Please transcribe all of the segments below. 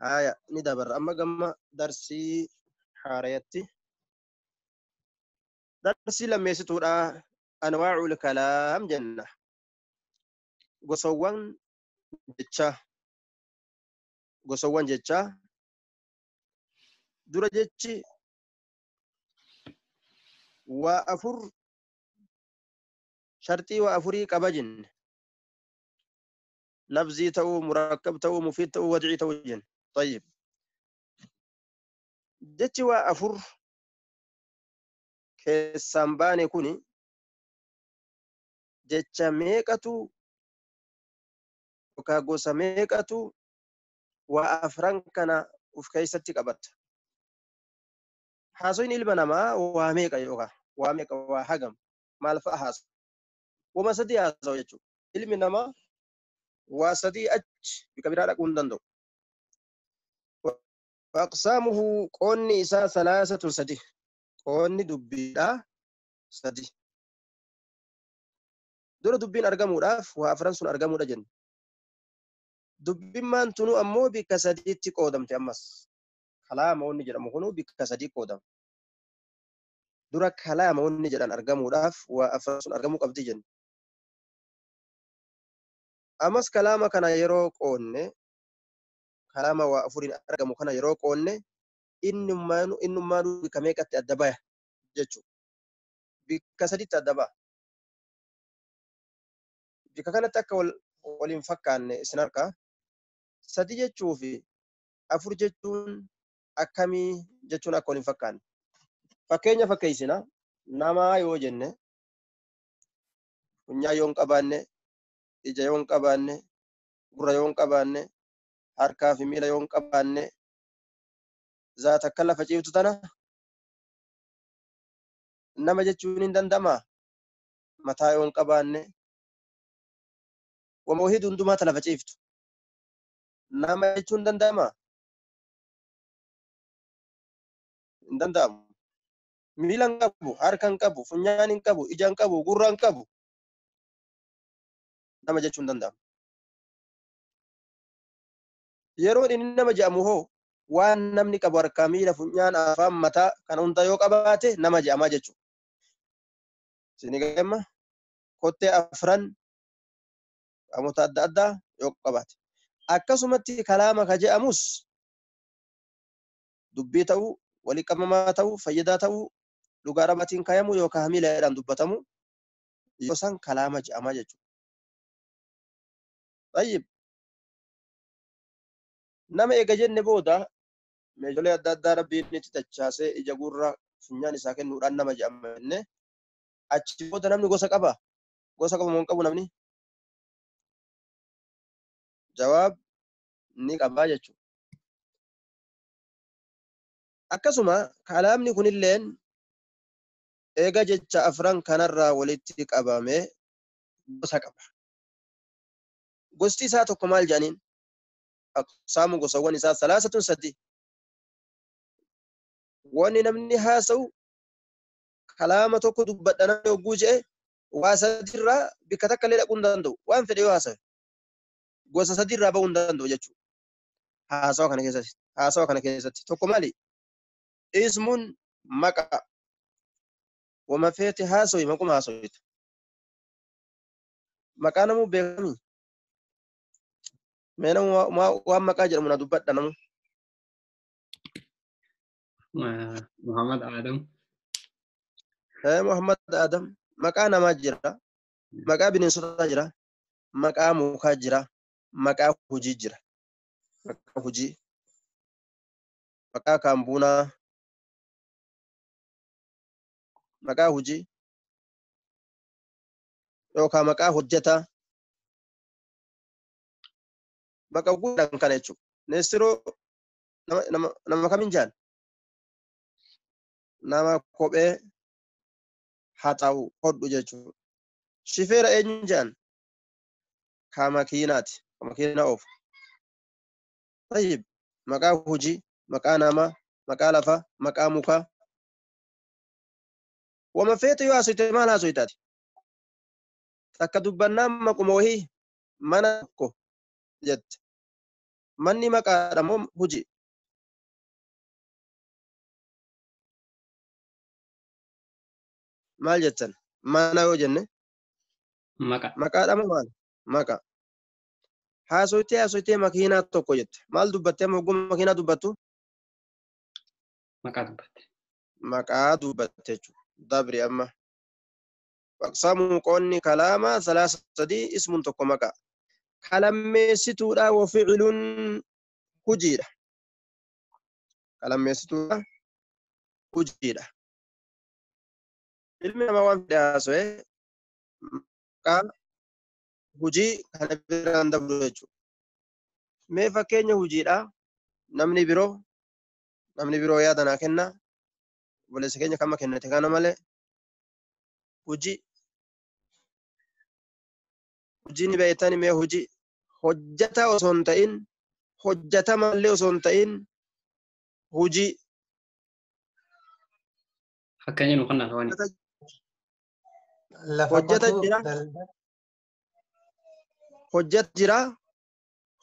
هايا ندبر أما قم درسي حاريتي درسي لما يستورا أنواع الكلام جنة قصوان جتشا قصوان جتشا درا جتشي وأفر شرطي وأفري قبجن لفظي تو مركب تو مفيد تو ودعي تو جن طيب جتشي وأفر كسامباني كوني جتشا ميقاتو وكاغوسا ميقاتو وأفران كان وفكيستي قبت حاسوين البنما واميقا يوغا واميقا وحقم مال فأحاس وما سدي هاسو يجو علم نما وسدي بكبيرة لكم دندو وأقسامه قوني إساء ثلاثة سدي قوني دبيرا سدي دور دبين أرقامو راف وأفرانسون أرقامو رجن دبين ما انتنو أمو بكسدي تقودم تأمس كلام وني جرى مخنو بكسدي قودم دور كلام وني جرى أرقامو راف وأفرانسون أرقامو قبدي جن أمس كلام كان يرو قوني كلام وأفرين أرقامو كان يرو قوني إنما بكميكة الدبايا جتشو بكسدي الدبا بك كانت أكا والإنفكان سناركا سدي جتشو في أفر جتشون أكامي جتشون أكا والإنفكان فكينيا فكيسنا نما يو جنة ونيا يون قبانة إجا يون قبانة gurra yoon qabaanne harkaa fi miila yoon qabaanne zaata akka lafa ciiftu tana nama jechuun hin danda'ama mataa yoon qabaanne wama wahii hundumaa ta lafa ciiftu nama jechuun danda'ama hin danda'amu miila hin qabu harka hin qabu funyaan hin qabu ija hin qabu gurra hin qabu nama jechuun danda'ama yeroo inni nama jedhamu hoo waan namni qabu harkaa miila funyaan afaan mataa kana hunda yoo qabaate nama jedhamaa jechuudha sini gamma kottee afran qaamota adda addaa yoo qabaate akkasumatti kalaama ka jedhamus dubbii ta'uu walii qabamaa ta'uu fayyadaa ta'uu dhugaa rabaatiin kaayamu yookaan hamiilaadhaan dubbatamu yoo san kalaama jedhamaa jechuudha. Tayyib nama eega jenne booda meeshaalee adda addaa rabbiin itti tachaasee ija gurra funyaan isaa kennuudhaan nama jedhama jenne achi booda namni gosa qaba moo hin qabu namni jawaab ni qabaa jechuudha. Akkasuma kalaamni kunilleen eega jecha afran kanarraa walitti qabame gosa qaba. Gosti isaa tokko maal jedhaniin aqsaamu gosawwan isaa salaasatun sadii wanni namni haasa'u kalaama tokko dubbadhana yogguu je'e waa sadiirraa bikka takka illee dhaquu hin danda'u waan fedhe yoo haasa'e gosa sadiirraa ba'uu hin danda'u jechuudha. Haasawa kana keessatti tokko maali ismuun maqaa wama feete haasawi maquma haasawita maqaa namuu beekami mee namu waan maqaa jedhamu na dubbadha namu Muhammad Adam. Muhammad Adam maqaa namaa jira maqaa bineensotaa jira maqaa mukaa jira maqaa hujii jira maqaa hujii maqaa kaambuunaa maqaa hujii yookaan maqaa hojjetaa maqaa guddaa kana jechuudha. Neestiroo nama kamiin jaan nama kophee haxaa'u hodhu jechuudha. Shifeera eenyuun jaan ka makiinaati ka makiinaa oofu. Tayyib maqaa hujii maqaa namaa maqaa lafaa maqaa mukaa wama feete yoo haasofte maal haasoftaati takka dubbannaan maquma wahii mana tokko jette manni maqaadha moo hujii? maal jettan? mana yoo jenne Maka. maqaadha moo maal? maqa. haasoytee makiinaa tokko jette. maal dubbattee amma hogguu makiinaa dubbattu? Maka dubbatte. maqaa dubbatte jechuudha. dabri amma. Aqsaamuu qoonni kalaamaa salaasa sadii ismuun tokko maqaa. Kalammeessituudha wafi'iluun hujiidha. Kalammeessituudha hujiidha. Ilmi namaa waan fedhe haasa'e maqaa hujii kana biraan dabru jechuudha. Mee fakkeenya hujiidha. Namni biroo yaada naa kenna. Obboleessa keenya kama kennate kana malee hujii ni beektani mee hujii hojjata osoo hin ta'in hojjatamallee osoo hin ta'in hujii Fakkeenya nu kan naafawani. hojjata jira hojjata jira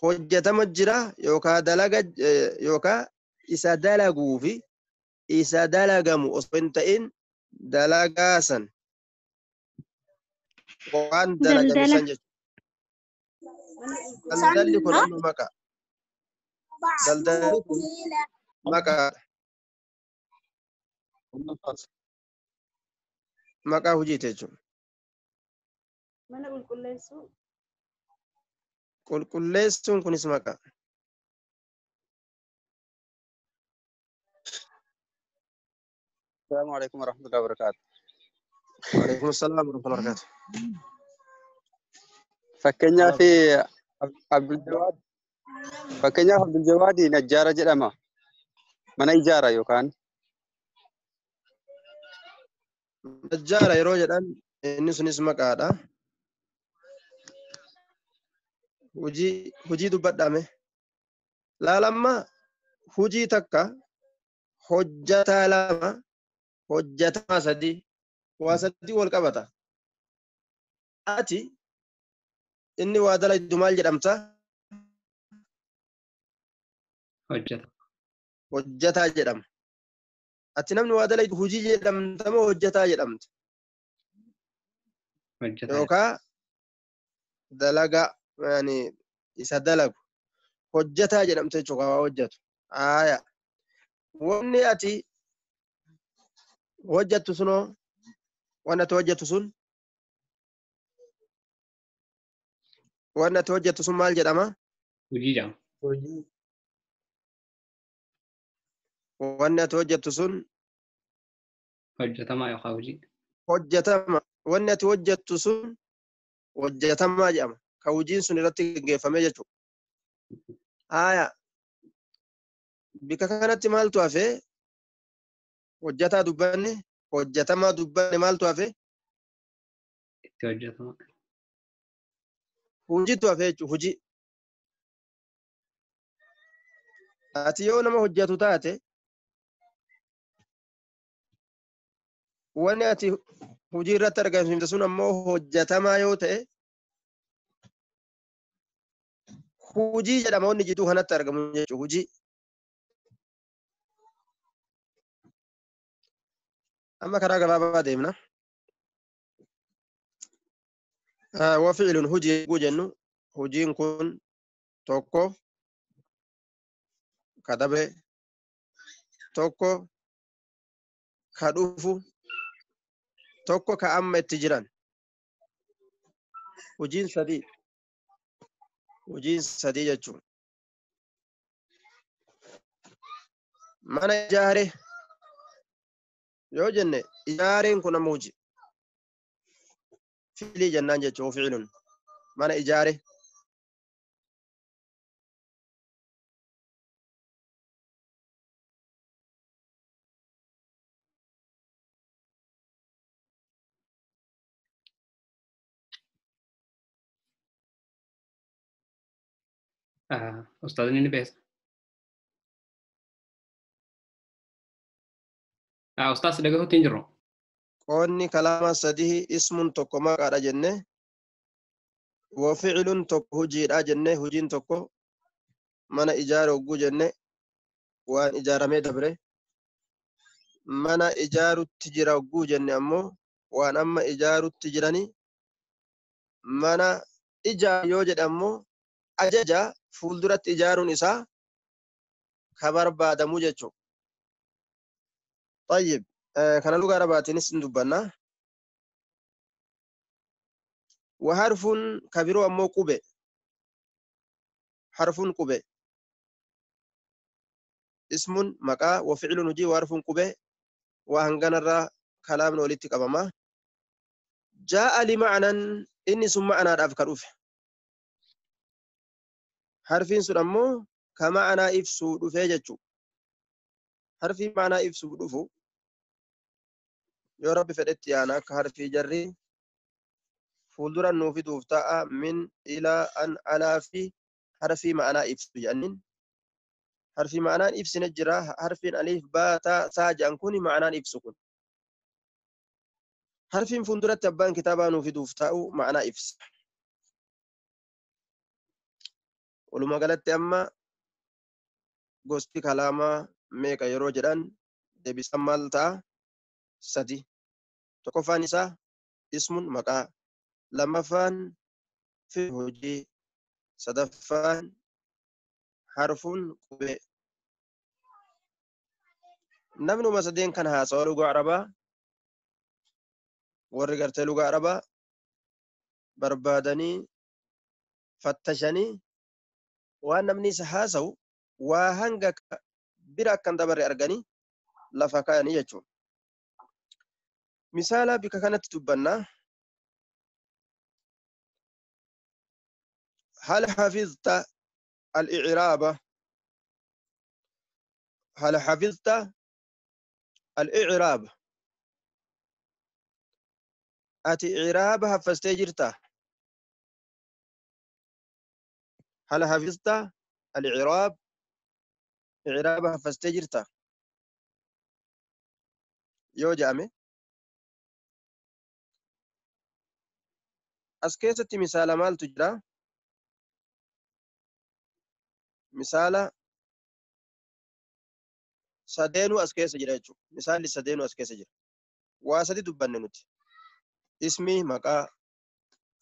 hojjatama jira yookaan dalaga yookaan isa dalaguu fi isa dalagamu osoo hin ta'in dalagaasan waan dalagamu san jechuudha. Daldalli kun amma maqaa. Daldalli kun maqaadha. Maqaa hujiiti jechuudha. Mana qulqulleessuu. Qulqulleessuun kunis maqaa. السلام عليكم ورحمة الله وبركاته. وعليكم السلام ورحمة الله وبركاته. فكنيا في عبد الجواد. فكنيا عبد الجواد نجار جرمه. من إجارة يوكان. نجار يروج الآن إني maqaadha. Hujii dubbadhaame. Laalamma hujii takka hojjataa lama hojjatamaa sadii waa sadii wal qabata. Ati inni waa dalaydu maal jedhamta? Hojjata. Hojjataa jedhama. Ati namni waa dalaydu hujii jedhamta moo hojjataa jedhamta? Hojjata. Yookaan dalaga yani isa dalagu hojjataa jedhamta jechuudha waa hojjatu. Aayaa. Wanni ati hojjattu sunoo wanni ati hojjattu sun maal jedhama? Hujii jedhama. Wanni ati hojjattu sun Hojjatamaa yookaan hujii. hojjatama. Wanni ati hojjattu sun hojjatamaa jedhama. Ka hujiin sun irratti gaggeeffamee jechuudha. Aayaa. Bika kanatti maaltu hafee? Hojjataa dubbanne hojjatamaa dubbanne maaltu hafee? Itti hojjatamaa. Hujiitu hafee jechuudha hujii. Ati yoo nama hojjatu taate wanni ati hujii irratti argamsiifte sun ammoo hojjatamaa yoo ta'e hujii jedhama wanni jidduu kanatti argamu jechuudha hujii. Amma karaa gabaabaa deemna. Wafi'iluun hujii eeguu jennu hujiin kun tokko ka dabre tokko ka dhufu tokko ka amma itti jiran hujiin sadii jechuun mana ijaare yoo jenne ijaareen kun amma hujii fiilii jennaan jechuun fi'iluun mana ijaare Ustaadni ni beesa. Ustaas dhagahuutti hin jirru. qoonni kalaama sadii ismuun tokko maqaadha jenne wafi'iluun tokko hujiidha jenne hujiin tokko mana ijaara hogguu jenne waan ijaaramee dabre mana ijaarutti jira hogguu jenne ammoo waan amma ijaarutti jirani mana ijaaru yoo jedhe ammoo ajaja fuulduratti ijaaruun isaa ka barbaadamu jechuu. طيب kana lugaa arabaatiinis hin dubbanna. وحرف كبير أمو قبة حرف قبة اسم مكا وفعل نجي وحرف قبة وهنغن الرا كلام نوليتك أبما جاء لمعنى إني ثم أنا أفكر أفه حرفين سن أمو كمعنى إفسو دفاجتشو حرفي معنى إفسو دفو يا رب فدت يانا كحرفي جري فولدرا نوفي دوفتا من إلى أن على في حرفي معنى إفسو جانين حرفي معنى إفس نجرا حرفين ألف با تا ساجان كوني معنى إفسو كون حرفين فولدرا تبان كتابا نوفي دوفتا معنى إفس ولما قالت أما gosti kalaamaa meeqa yeroo jedhan deebisan maal ta'a sadi tokkoffaan isaa ismun maqaa lammaffaan fi hojii sadaffaan harfuun qubee namnuma sadeen kan haasawa lugaa arabaa warri gartee lugaa arabaa barbaadanii fattashanii waan namni isa haasawu waa hanga bira akkan dabarre arganii lafa kaayanii jechuudha. Misaala bika kanatti dubbanna. هل حفظت الإعراب هل حفظت الإعراب أتي إعراب حفظت جرتا هل حفظت الإعراب إعراب حفظت جرتا يو جامي أسكيست مثال مال تجرا مثال سدينو أسكيس جرا مثال سدينو أسكيس جرا واسدي دبننوتي اسمي مقا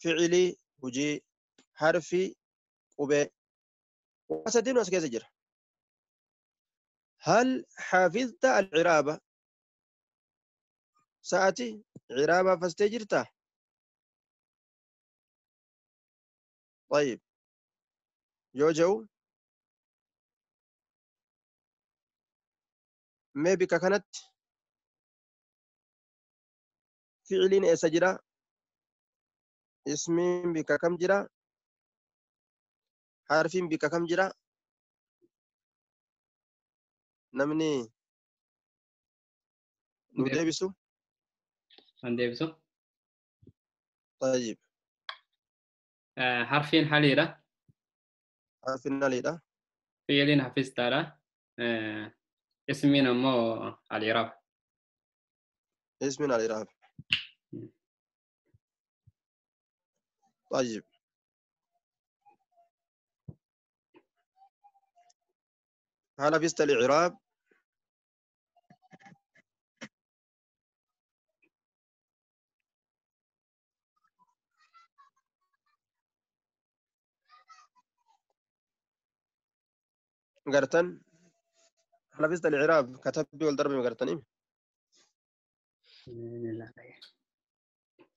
فعلي وجي حرفي قبي واسدينو أسكيس جرا هل حفظت العرابة ساعتي عرابة فاستجرتا طيب يوجو ما بك كانت فعلين اسجرا اسمين بك كم جرا حرفين بك كم جرا نمني ندبسو ندبسو طيب حرفين حليرة حرفين ليدا فعلين حفظت على اسمين مو الإعراب اسمين الإعراب طيب هل حفظت الإعراب قرتن هل حفظت الإعراب كتب والضرب قرتني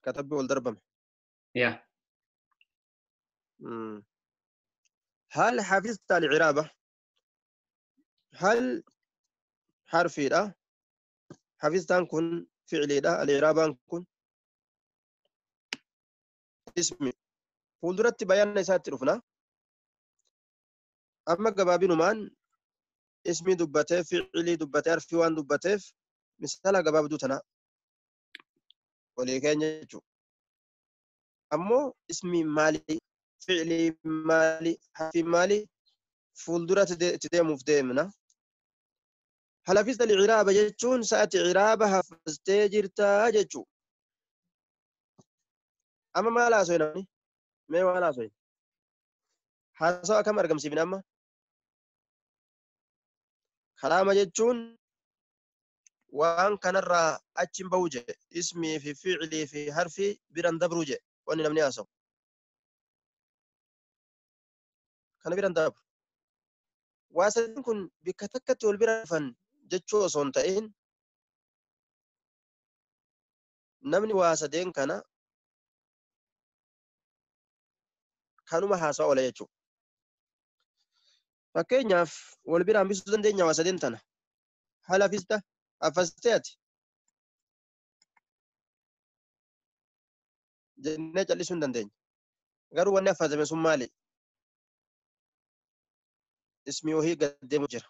كتب والضرب يا هل حفظت الإعراب هل حرفي ده حفظت كن فعلي ده الإعراب كن اسمي فولدرت بيان نسات رفنا أما قبابي نمان اسمي دبته فعلي دبته عرفي وان دبته مثلا قباب دوتنا ولكن يجو أمو اسمي مالي فعلي مالي حرفي مالي فولدرت تديمو في ديمنا هل حفظت الإعراب جتشون سأتي إعرابها حفظت جرتا جتشو أما ما لا سويناني ما لا سوين حاسوا كم أرقم سيبنا أما kalaama jechuun waan kanarraa achiin bahuu jedhe ismii fi fiicilii fi harfii biran dabruu jedhe wanni namni haasawu kana biran dabru waa sadeen kun bikka takkatti wal bira dhufan jechuu osoo hin ta'in namni waa sadeen kana kanuma haasawa oola jechuudha. Fakkeenyaaf wal bira hambisuu dandeenya waa sadeen tana haala hafista hafastee ati jennee callisuu hin dandeenya. Garuu wanni hafazame sun maali? Ismii wahii gad deemu jira.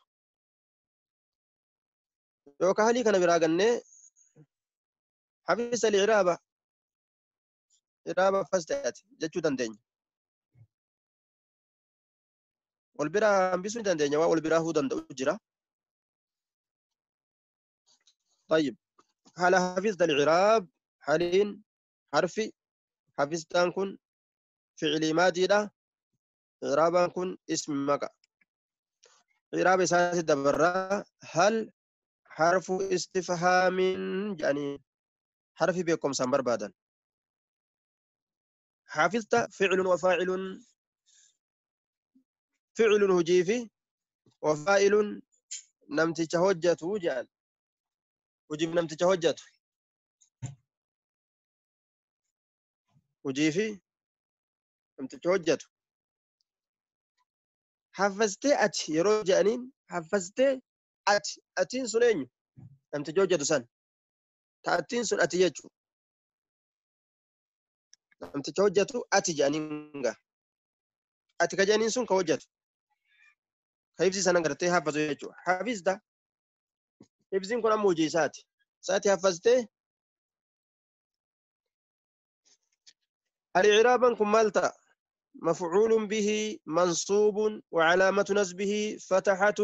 Yookaan halii kana biraa gannee hafisa iraaba hafastee ati jechuu dandeenya. wal bira hambisuu ni dandeenya waa wal bira huu danda'u jira. طيب هل حفظت الإعراب حالين حرفي حفظتان كن فعلي ماضي لا إعرابان كن اسم مقا إعراب أساس الدبرة هل حرف استفهام يعني حرف بكم سمبر بادا حفظت فعل وفاعل فعل هجيفي وفاعل نمتي هجته جعل وجيب نمتي هجته وجيفي نمتي هجته حفظتي أتي يرو جانين حفظتي أتين سنين نمتي هجته سن تأتين سن أتي يجو نمتي هجته أتي جانين أتي كجانين سن كوجته حفظي سنة قرتي حفظه يجو حفظ ده حفظين كنا موجيسات ساتي حفظتي الإعرابا كم مالتا مفعول به منصوب وعلامة نصبه فتحة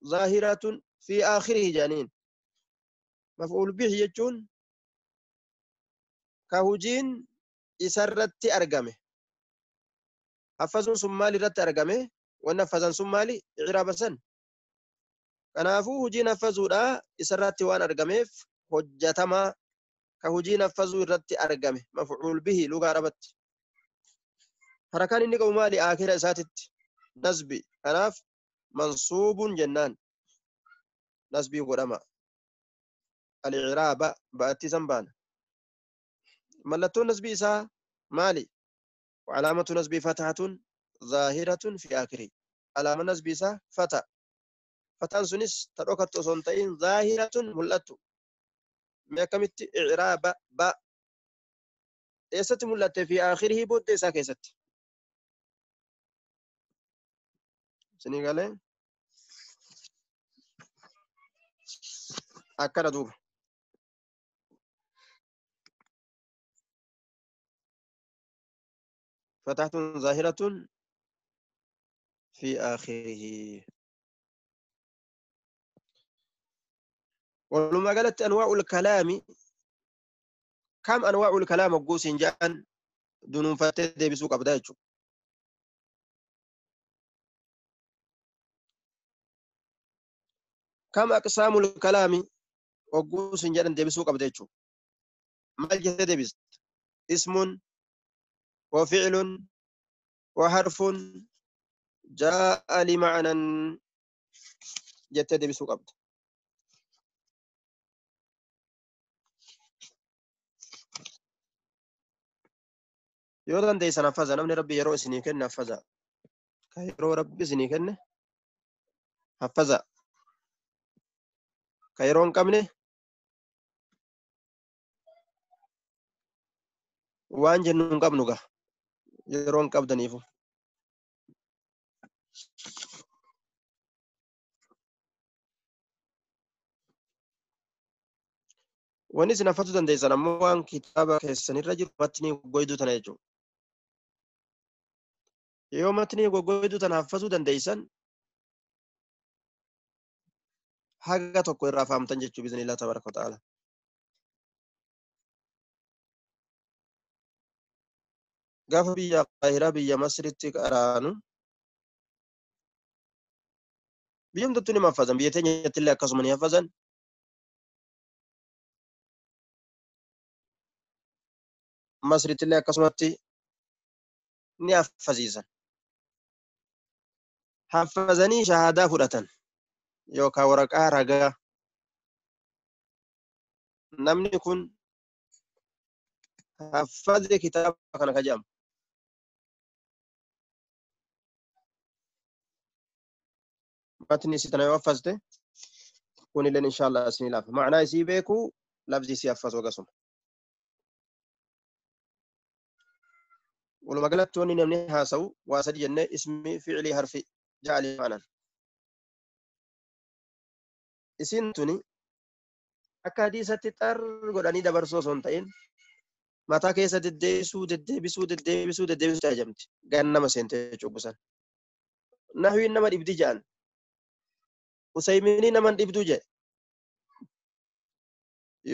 ظاهرة في آخره جانين مفعول به يجون كهجين إسرت أرقمه حفظون سمالي رت أرقمه ونفذن سمالي إعراب سن كنافو هجين حفظوا لا إسرت وان أرقمه حجتما كهجين حفظوا رت أرقمه مفعول به لغة عربت حركان إني قومالي آخر أساتت نسبي كناف منصوب جنان نسبي قدما الإعراب بأتي زنبان ملتو نسبي إسا مالي وعلامة نسبي فتحة ظاهرة في آخره علامة نسبي إسا فتح فتح سنس تروكت صنطين ظاهرة ملتو ميكمت إعراب با إيست ملت في آخره بود إسا كيست سنغالي أكرا دوب فتحة ظاهرة في آخره ولما قالت أنواع الكلام كم أنواع الكلام وقوس جاء دون فتاة بسوق أبداجه كم أقسام الكلام وقوس جاء بسوق أبداجه ما الجهة دبست اسم وفعل وحرف جاء لمعنى جت بسوق أبد يودن دي سنفذ نمني ربي يرو سنيكن نفذ كيرو ربي سنيكن حفظ كيرون قمني وان جنون قبنوغا يرون قبدنيفو واني سنفذ دن دي سنموان كتابة كيساني رجل متني وقويدو تنايجو يوم متني وقويدو تنحفظو دن دي سن حاجة تقوي رافام تنجيجو بإذن الله تبارك وتعالى قاف بيا قاهرة بيا مصر التقرانو biyyumtutti ni haffazan biyya teenyatti illee akkasuma ni haffazan masritti illee akkasumatti ni haffaziisan haffazanii shahaadaa fudhatan yookaan waraqaa ragaa namni kun haffaze kitaaba kana kajamu matni sitana yoo haffazte kun illee inshallah asni laaf maana isii beeku lafzi si haffazu gasuma walumaa galatti wanni namni haasa'u waa sadi jennee ismi fi'li harfi ja'ali maanan isin tuni akka hadiisatti xar godhanii dabarsoo osoo hin ta'in mataa keessa deddeebisuu ajamti gannama seentee cubbusan nahwiin nama dhibdi ja'an usayminii naman dhibdu jedhe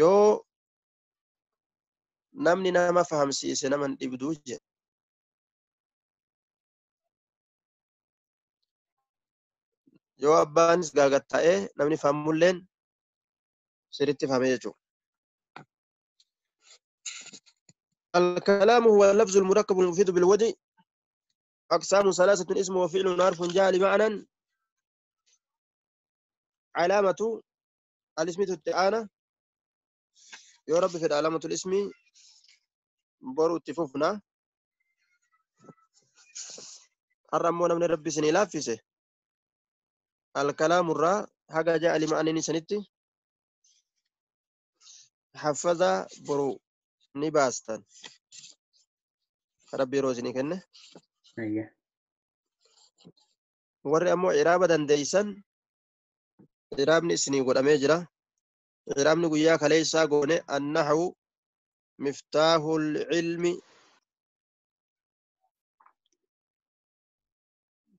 yoo namni nama fahamsiise naman dhibdu jedhe yoo abbaanis gaagatta'ee namni fahamulleen sirritti fahame jechuudha. الكلام هو اللفظ المركب المفيد بالوجه أقسام ثلاثة اسم وفعل حرف جاء لمعنى علامة الاسم التعانة يا رب في علامة الاسم برو اتفوفنا الرمونا من ربي سني لافسه الكلام الراء حاجة جاء لمعنى سنتي حفظ برو نباستان ربي روزني كنه أيه ورّي أمو عرابة دنديسان عرابني سني قد أميجرا عرابني قياك ليسا قوني النحو مفتاح العلم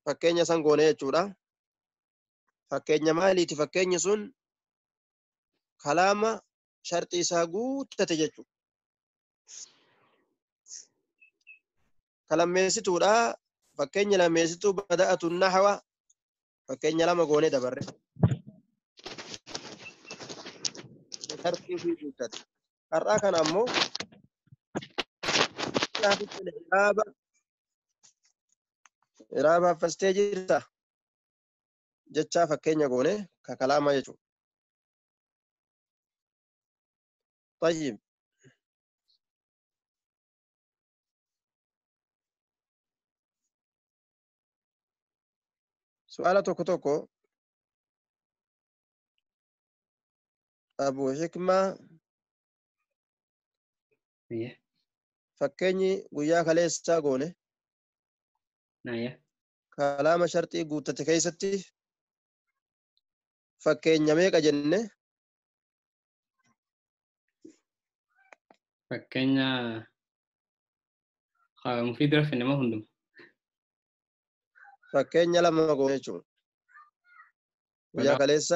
فكين سان قوني يجورا فكين مالي تفكين سن كلام شرطي ساقوت تتججو كلام ميسيتو لا فكين لما ميسيتو بدأت النحو فكين لما قوني دبر شرطي في جوتت قرأ كان أمو إرابة فاستيجرتا جتشا فكين يقوني ككلام يجو طيب سؤال توكو أبو حكمة أيه فكيني وياك ليس تاغوني أيه كلام شرطي قوتة كيستي فكين يميك أجنة فكينا مفيد رفع إنما هندم فكين لما قوني جون وياك ليس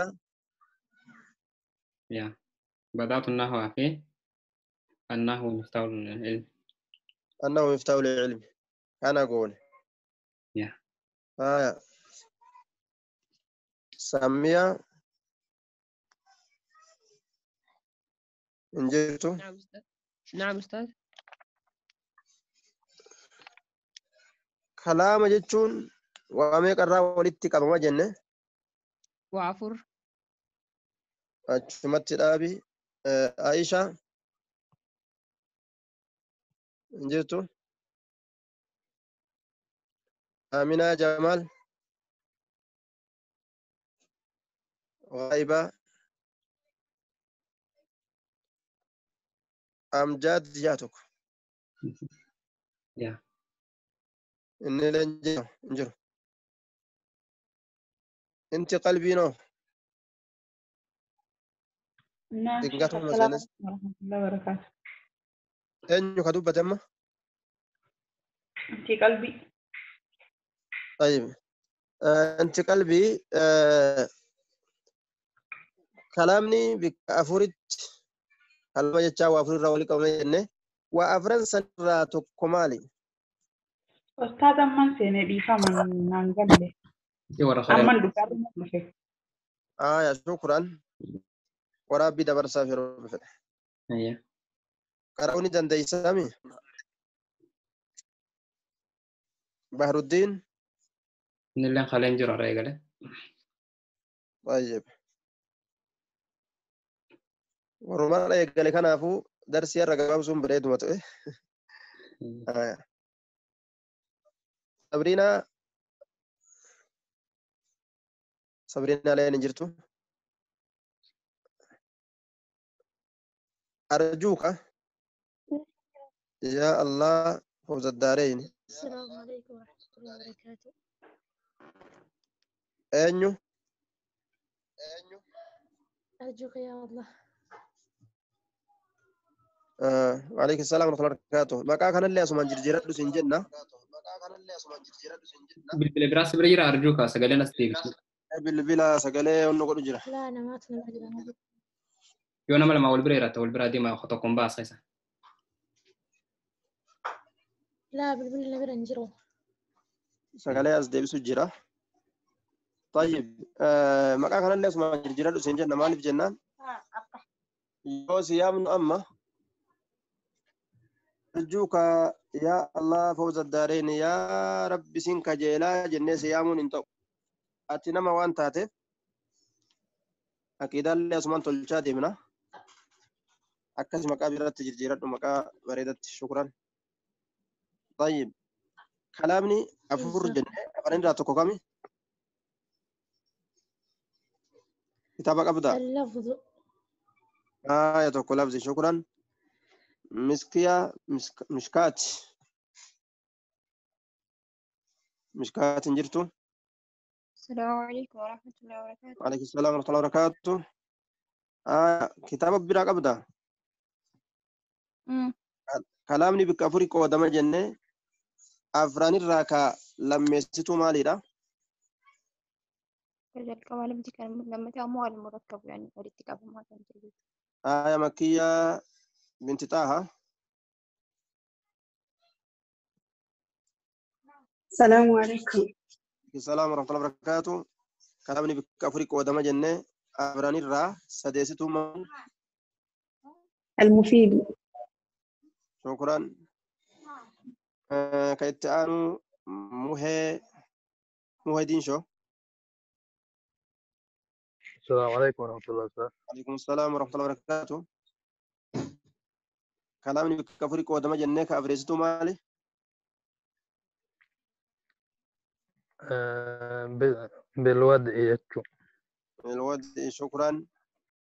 يا بدأت النحو فيه النحو مفتاح العلم أنه مفتاح العلم أنا قوني يا سمية انجرتو نعم أستاذ. نعم أستاذ. كلام جتشون واميك الرا ولدتك أبما جنة وعفر. أشمت الأبي عائشة انجرتو آمنة جمال غايبة أمجاد جاتك يا إني لنجر أنت قلبي نو نعم دقاتهم السلام مسألة عليكم ورحمة الله وبركاته. أين يكتب تم أنت قلبي. طيب أنت قلبي كلامني بأفورت كلام يتشا وأفورت راولي كمان وأفرن سنراتو كمالي أستاذ من سنة بيفهم نانجلي. ورا خلينا أمن دكار مفه شكرا ورابي دبر سافر بفتح أيه قرأوني دندي سامي بحر الدين نلين خلينا نجرا رأي طيب ورمان لا يقال كان أفو درسي الرقاب سوم بريد متوه صبرنا لا نجرتو أرجوك يا الله فوز الدارين. السلام عليكم ورحمة الله وبركاته. أنيو أرجوك يا الله. وعليك السلام ورحمة الله وبركاته. ما كان اللي أسمع جرجيرة دوسين جنة. بالبراس بريرا أرجوك سجلنا ستيفس بالبلا سجله ونقول جرا. لا أنا ما أتمنى. يونا مال ما والبريرا والبرا دي ما خطكم باس هسه لا بالبلا برنجرو. سجله أز ديبسو جرا. طيب ما كان اللي أسمع جرجيرة دوسين جنة مالي في جنان. يوسف يا من أما. أرجوك يا الله فوز الدارين يا رب سينك جيلا جنة سيامون انتو أتنا ما وان تاتي أكيد اللي أسمان تلشا ديمنا أكاس مكا بيرات جرجيرات ومكا بريدت شكرا. طيب كلامني أفور جنة أفرين راتوكو كامي كتابك أبدا اللفظ يا توكو لفظي شكرا. مسكيا مشكات انجرتو. السلام عليكم ورحمة الله وبركاته. عليك السلام ورحمة الله وبركاته. كتابك براك أبدا كلامني بكفوري قودما جنة أفران الراكا لما يستو مالي كذلك كما لم تكن لما تأموا المركب يعني والاتكاف ما كان جديد. مكية بنت طه. السلام عليكم. السلام ورحمة الله وبركاته. كلامني بكفوري قودما جنة أفران الرا سديستو مال. المفيد. شكرا. كيتانو مهدين شو. السلام عليكم ورحمة الله وبركاته. عليكم السلام ورحمة الله وبركاته. كلامني بكفوري قودما جنة كأفريستو مالي. بالوضع يتشو. الود شكرا.